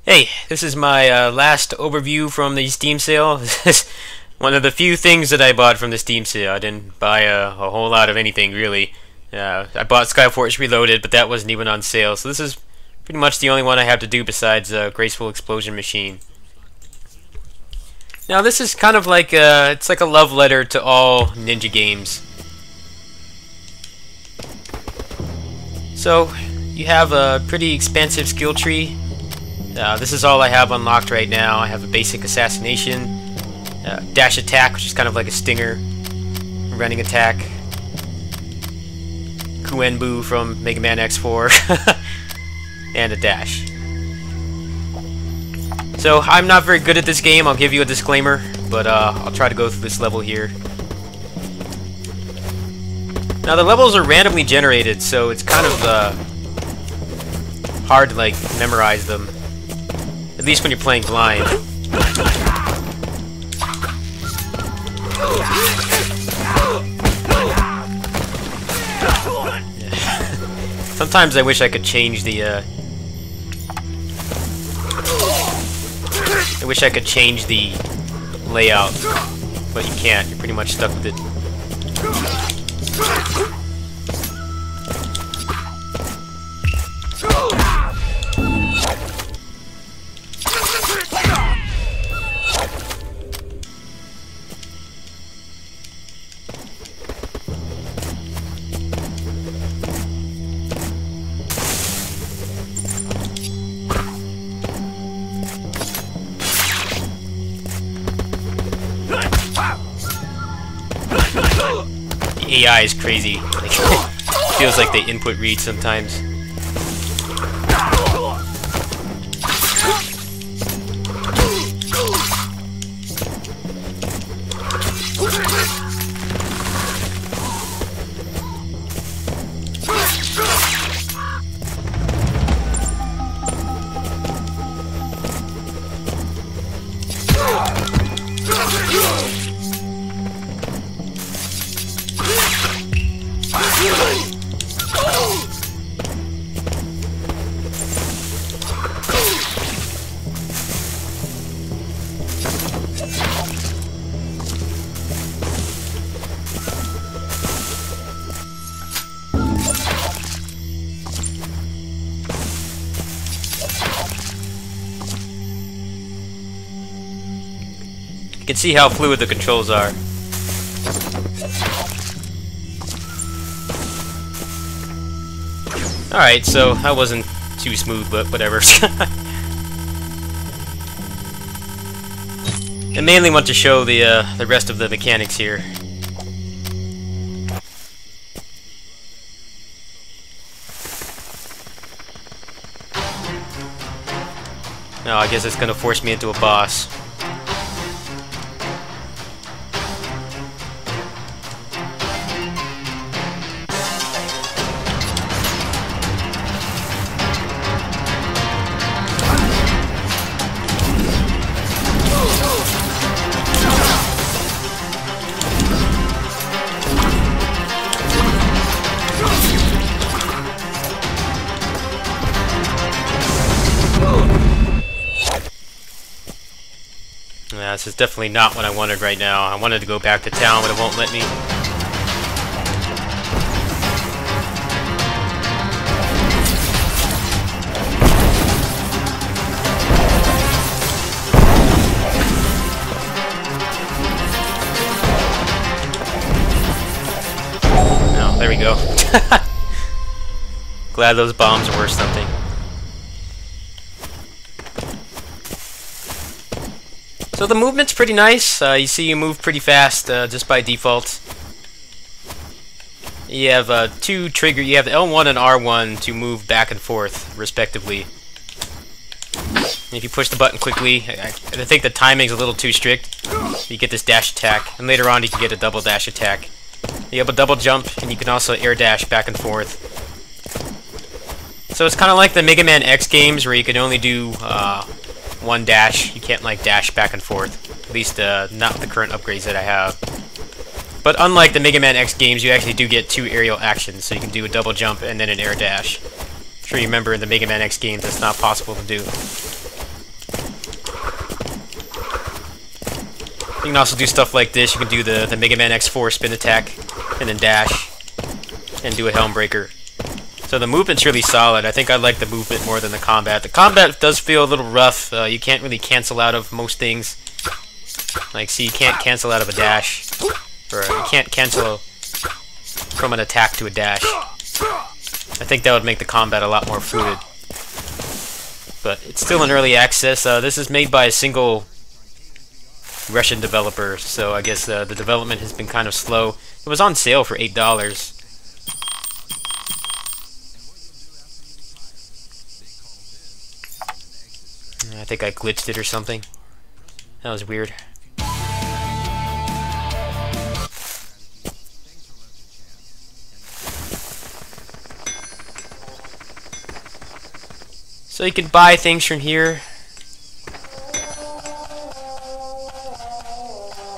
Hey, this is my last overview from the Steam sale. This is one of the few things that I bought from the Steam sale. I didn't buy a whole lot of anything, really. I bought Skyforce Reloaded, but that wasn't even on sale, so this is pretty much the only one I have to do besides Graceful Explosion Machine. Now, this is kind of like it's like a love letter to all ninja games. So, you have a pretty expansive skill tree. This is all I have unlocked right now. I have a basic assassination, dash attack, which is kind of like a stinger, running attack, Kuenbu from Mega Man X4, and a dash. So I'm not very good at this game, I'll give you a disclaimer, but I'll try to go through this level here. Now the levels are randomly generated, so it's kind of hard to like memorize them. At least when you're playing blind. Sometimes I wish I could change the layout, but you can't. You're pretty much stuck with it. The AI is crazy. Like, feels like they input read sometimes. You can see how fluid the controls are. Alright, so that wasn't too smooth, but whatever. I mainly want to show the rest of the mechanics here. Now, I guess it's gonna force me into a boss. Yeah, this is definitely not what I wanted right now. I wanted to go back to town, but it won't let me. Oh, there we go. Glad those bombs were something. So the movement's pretty nice. You see you move pretty fast just by default. You have two trigger. You have L1 and R1 to move back and forth, respectively. And if you push the button quickly, I think the timing's a little too strict. You get this dash attack, and later on you can get a double dash attack. You have a double jump, and you can also air dash back and forth. So it's kind of like the Mega Man X games, where you can only do one dash. You can't like dash back and forth. At least not with the current upgrades that I have. But unlike the Mega Man X games, you actually do get two aerial actions, so you can do a double jump and then an air dash. I'm sure you remember in the Mega Man X games that's not possible to do. You can also do stuff like this. You can do the Mega Man X4 spin attack, and then dash, and do a Helm Breaker. So the movement's really solid. I think I like the movement more than the combat. The combat does feel a little rough. You can't really cancel out of most things. Like, see, you can't cancel out of a dash. Or you can't cancel from an attack to a dash. I think that would make the combat a lot more fluid. But it's still in early access. This is made by a single Russian developer, so I guess the development has been kind of slow. It was on sale for $8. I think I glitched it or something. That was weird. So you can buy things from here.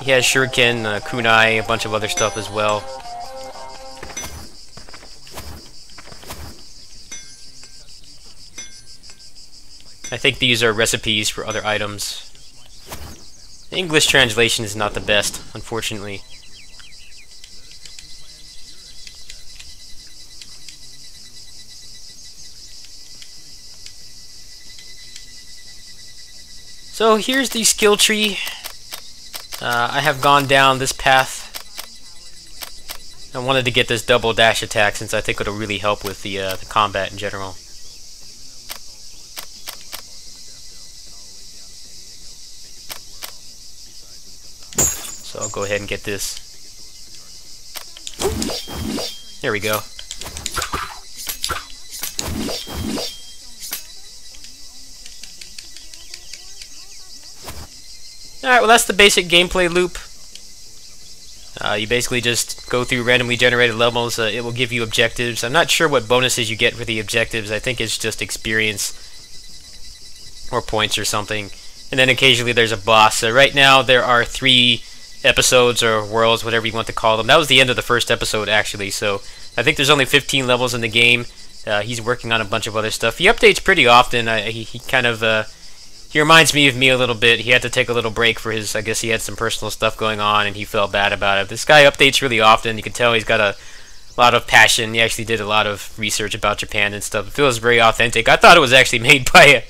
He has shuriken, kunai, a bunch of other stuff as well. I think these are recipes for other items. The English translation is not the best, unfortunately. So here's the skill tree. I have gone down this path. I wanted to get this double dash attack since I think it'll really help with the combat in general. So I'll go ahead and get this. There we go. Alright, well that's the basic gameplay loop. You basically just go through randomly generated levels. It will give you objectives. I'm not sure what bonuses you get for the objectives. I think it's just experience or points or something. And then occasionally there's a boss. Right now there are 3 episodes or worlds, whatever you want to call them. That was the end of the first episode, actually. So I think there's only 15 levels in the game. He's working on a bunch of other stuff. He updates pretty often. He kind of... He reminds me of me a little bit. He had to take a little break for his, I guess he had some personal stuff going on and he felt bad about it. This guy updates really often. You can tell he's got a lot of passion. He actually did a lot of research about Japan and stuff. It feels very authentic. I thought it was actually made by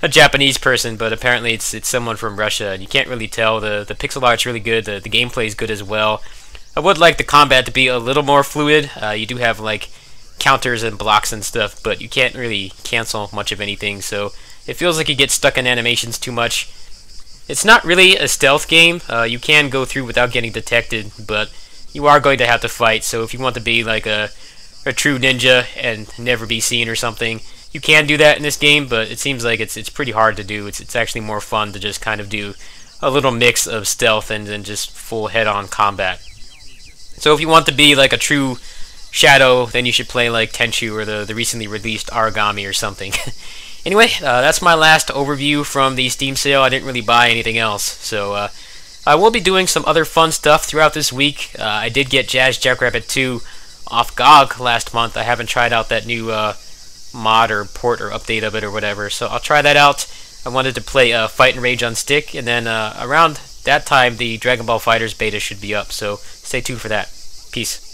a Japanese person, but apparently it's someone from Russia. And you can't really tell. The pixel art's really good. The gameplay is good as well. I would like the combat to be a little more fluid. You do have like counters and blocks and stuff, but you can't really cancel much of anything, so it feels like you get stuck in animations too much. It's not really a stealth game. You can go through without getting detected, but you are going to have to fight, so if you want to be like a true ninja and never be seen or something, you can do that in this game, but it seems like it's pretty hard to do. It's actually more fun to just kind of do a little mix of stealth and then just full head-on combat. So if you want to be like a true Shadow, then you should play like Tenchu or the recently released Origami or something. Anyway, that's my last overview from the Steam sale. I didn't really buy anything else, so I will be doing some other fun stuff throughout this week. I did get Jazz Jackrabbit 2 off GOG last month. I haven't tried out that new mod or port or update of it or whatever, so I'll try that out. I wanted to play Fight and Rage on Stick, and then around that time the Dragon Ball FighterZ beta should be up, so stay tuned for that. Peace.